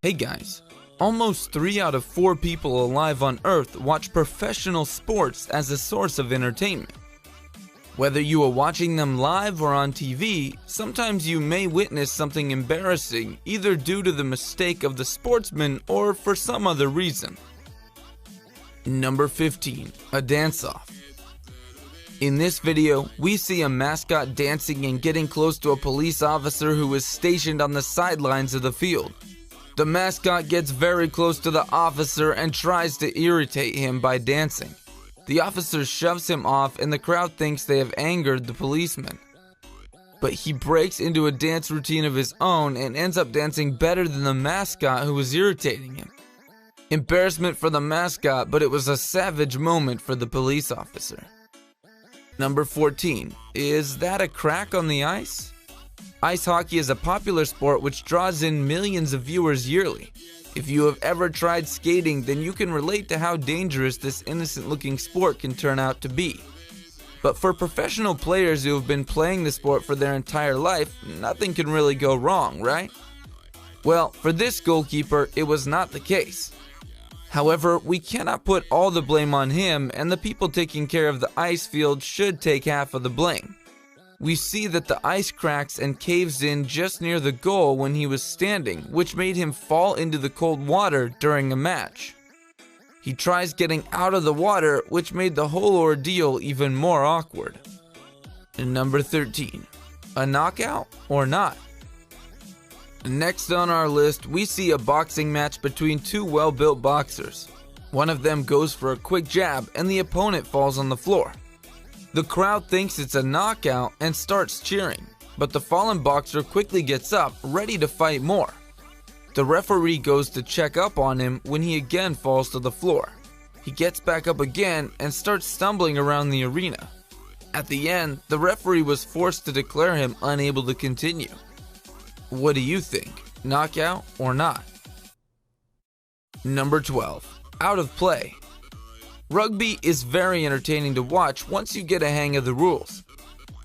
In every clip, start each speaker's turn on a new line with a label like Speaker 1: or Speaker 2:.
Speaker 1: Hey guys, almost 3 out of 4 people alive on Earth watch professional sports as a source of entertainment. Whether you are watching them live or on TV, sometimes you may witness something embarrassing, either due to the mistake of the sportsman or for some other reason. Number 15. A dance-off. In this video, we see a mascot dancing and getting close to a police officer who is stationed on the sidelines of the field. The mascot gets very close to the officer and tries to irritate him by dancing. The officer shoves him off and the crowd thinks they have angered the policeman. But he breaks into a dance routine of his own and ends up dancing better than the mascot who was irritating him. Embarrassment for the mascot, but it was a savage moment for the police officer. Number 14. Is that a crack on the ice? Ice hockey is a popular sport which draws in millions of viewers yearly. If you have ever tried skating, then you can relate to how dangerous this innocent-looking sport can turn out to be. But for professional players who have been playing the sport for their entire life, nothing can really go wrong, right? Well, for this goalkeeper, it was not the case. However, we cannot put all the blame on him, and the people taking care of the ice field should take half of the blame. We see that the ice cracks and caves in just near the goal when he was standing, which made him fall into the cold water during a match. He tries getting out of the water, which made the whole ordeal even more awkward. And number 13. A knockout or not? Next on our list, we see a boxing match between 2 well-built boxers. One of them goes for a quick jab and the opponent falls on the floor. The crowd thinks it's a knockout and starts cheering, but the fallen boxer quickly gets up, ready to fight more. The referee goes to check up on him when he again falls to the floor. He gets back up again and starts stumbling around the arena. At the end, the referee was forced to declare him unable to continue. What do you think? Knockout or not? Number 12. Out of play. Rugby is very entertaining to watch once you get a hang of the rules.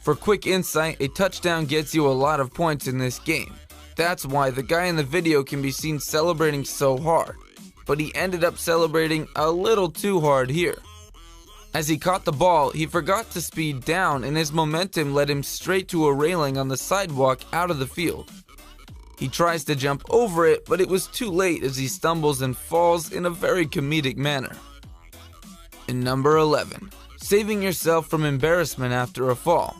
Speaker 1: For quick insight, a touchdown gets you a lot of points in this game. That's why the guy in the video can be seen celebrating so hard, but he ended up celebrating a little too hard here. As he caught the ball, he forgot to speed down and his momentum led him straight to a railing on the sidewalk out of the field. He tries to jump over it, but it was too late as he stumbles and falls in a very comedic manner. And number 11. Saving yourself from embarrassment after a fall.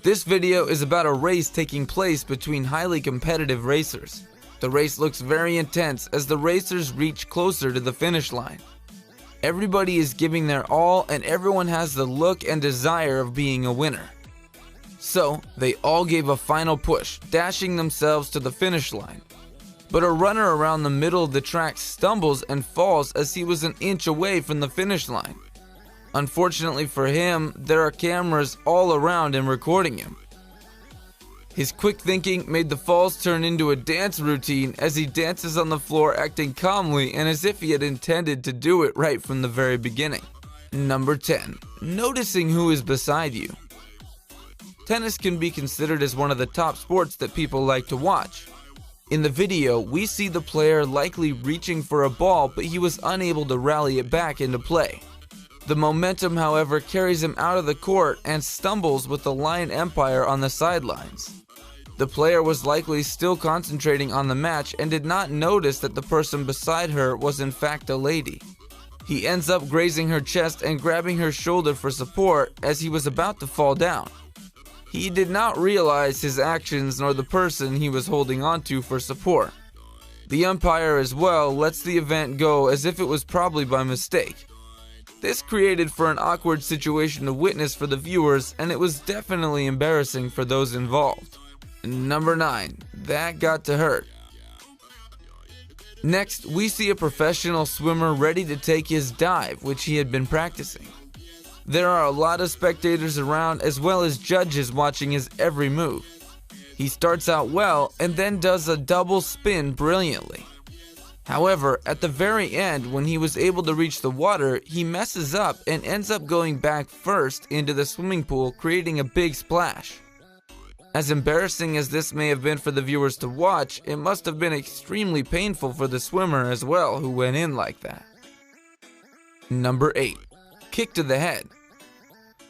Speaker 1: This video is about a race taking place between highly competitive racers. The race looks very intense as the racers reach closer to the finish line. Everybody is giving their all and everyone has the look and desire of being a winner. So, they all gave a final push, dashing themselves to the finish line. But a runner around the middle of the track stumbles and falls as he was an inch away from the finish line. Unfortunately for him, there are cameras all around him recording him. His quick thinking made the falls turn into a dance routine as he dances on the floor acting calmly and as if he had intended to do it right from the very beginning. Number 10. Noticing who is beside you. Tennis can be considered as one of the top sports that people like to watch. In the video, we see the player likely reaching for a ball, but he was unable to rally it back into play. The momentum, however, carries him out of the court and stumbles with the line umpire on the sidelines. The player was likely still concentrating on the match and did not notice that the person beside her was in fact a lady. He ends up grazing her chest and grabbing her shoulder for support as he was about to fall down. He did not realize his actions nor the person he was holding onto for support. The umpire as well lets the event go as if it was probably by mistake. This created for an awkward situation to witness for the viewers, and it was definitely embarrassing for those involved. Number 9. That got to hurt. Next, we see a professional swimmer ready to take his dive, which he had been practicing. There are a lot of spectators around as well as judges watching his every move. He starts out well and then does a double spin brilliantly. However, at the very end, when he was able to reach the water, he messes up and ends up going back first into the swimming pool, creating a big splash. As embarrassing as this may have been for the viewers to watch, it must have been extremely painful for the swimmer as well who went in like that. Number 8. Kick to the head.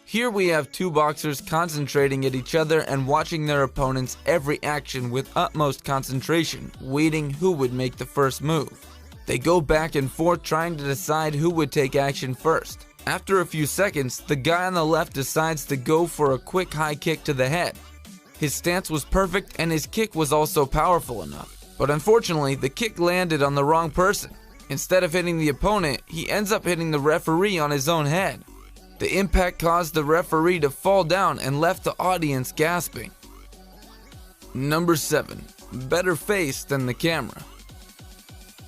Speaker 1: Here we have two boxers concentrating at each other and watching their opponent's every action with utmost concentration, waiting who would make the first move. They go back and forth trying to decide who would take action first. After a few seconds, the guy on the left decides to go for a quick high kick to the head. His stance was perfect and his kick was also powerful enough. But unfortunately, the kick landed on the wrong person. Instead of hitting the opponent, he ends up hitting the referee on his own head. The impact caused the referee to fall down and left the audience gasping. Number 7. Better face than the camera.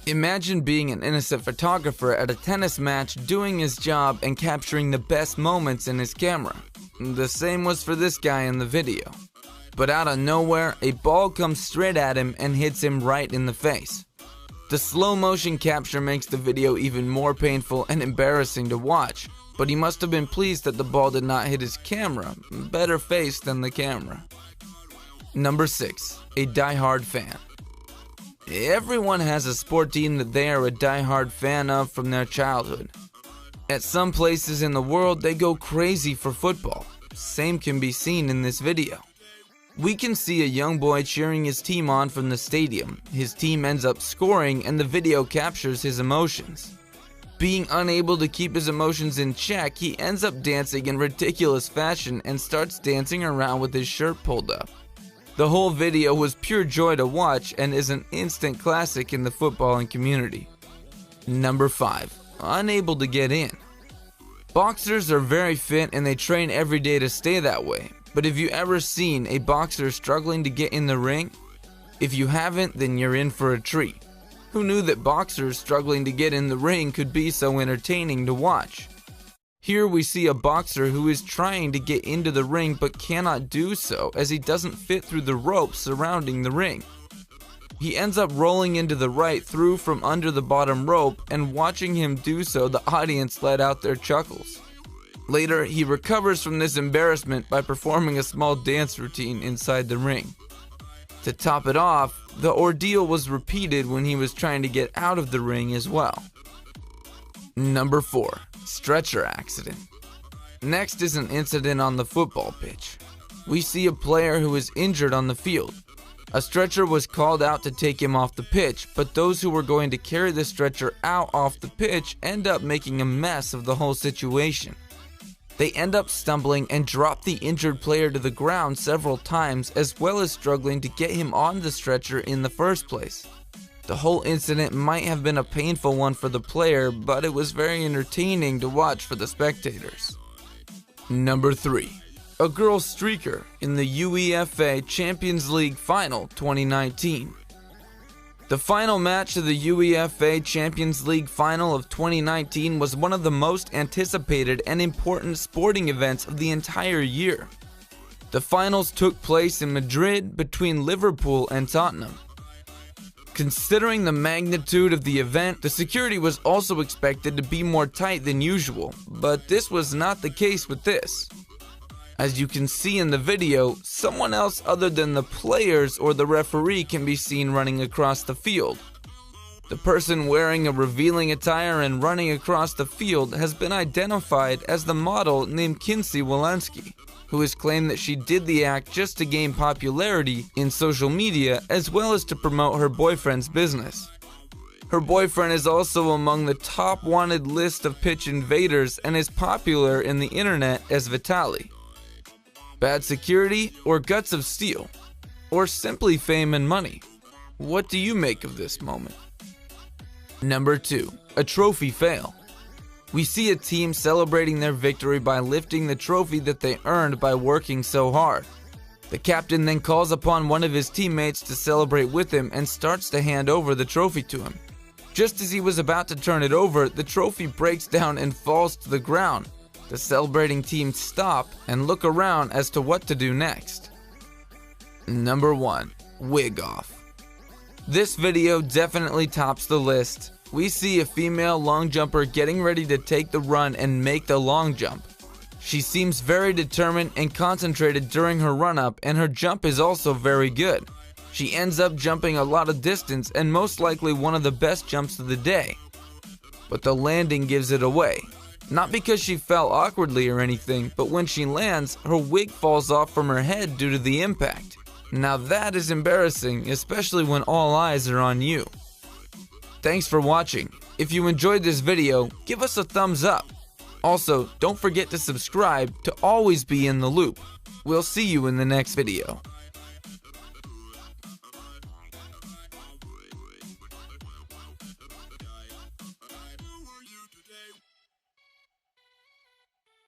Speaker 1: Imagine being an innocent photographer at a tennis match doing his job and capturing the best moments in his camera. The same was for this guy in the video. But out of nowhere, a ball comes straight at him and hits him right in the face. The slow motion capture makes the video even more painful and embarrassing to watch, but he must have been pleased that the ball did not hit his camera. Better face than the camera. Number 6. A die-hard fan. Everyone has a sport team that they are a die-hard fan of from their childhood. At some places in the world, they go crazy for football. Same can be seen in this video. We can see a young boy cheering his team on from the stadium. His team ends up scoring and the video captures his emotions. Being unable to keep his emotions in check, he ends up dancing in ridiculous fashion and starts dancing around with his shirt pulled up. The whole video was pure joy to watch and is an instant classic in the footballing community. Number 5. Unable to get in. Boxers are very fit and they train every day to stay that way. But have you ever seen a boxer struggling to get in the ring? If you haven't, then you're in for a treat. Who knew that boxers struggling to get in the ring could be so entertaining to watch? Here we see a boxer who is trying to get into the ring but cannot do so as he doesn't fit through the ropes surrounding the ring. He ends up rolling into the right through from under the bottom rope, and watching him do so, the audience let out their chuckles. Later, he recovers from this embarrassment by performing a small dance routine inside the ring. To top it off, the ordeal was repeated when he was trying to get out of the ring as well. Number 4. Stretcher accident. Next is an incident on the football pitch. We see a player who is injured on the field. A stretcher was called out to take him off the pitch, but those who were going to carry the stretcher out off the pitch end up making a mess of the whole situation. They end up stumbling and drop the injured player to the ground several times, as well as struggling to get him on the stretcher in the first place. The whole incident might have been a painful one for the player, but it was very entertaining to watch for the spectators. Number 3. A girl streaker in the UEFA Champions League Final 2019. The final match of the UEFA Champions League Final of 2019 was one of the most anticipated and important sporting events of the entire year. The finals took place in Madrid between Liverpool and Tottenham. Considering the magnitude of the event, the security was also expected to be more tight than usual, but this was not the case with this. As you can see in the video, someone else other than the players or the referee can be seen running across the field. The person wearing a revealing attire and running across the field has been identified as the model named Kinsey Walensky, who has claimed that she did the act just to gain popularity in social media as well as to promote her boyfriend's business. Her boyfriend is also among the top wanted list of pitch invaders and is popular in the internet as Vitali. Bad security or guts of steel? Or simply fame and money? What do you make of this moment? Number 2. A trophy fail. We see a team celebrating their victory by lifting the trophy that they earned by working so hard. The captain then calls upon one of his teammates to celebrate with him and starts to hand over the trophy to him. Just as he was about to turn it over, the trophy breaks down and falls to the ground. The celebrating team stop and look around as to what to do next. Number 1. Wig off. This video definitely tops the list. We see a female long jumper getting ready to take the run and make the long jump. She seems very determined and concentrated during her run-up, and her jump is also very good. She ends up jumping a lot of distance and most likely one of the best jumps of the day. But the landing gives it away. Not because she fell awkwardly or anything, but when she lands, her wig falls off from her head due to the impact. Now that is embarrassing, especially when all eyes are on you. Thanks for watching. If you enjoyed this video, give us a thumbs up. Also, don't forget to subscribe to always be in the loop. We'll see you in the next video.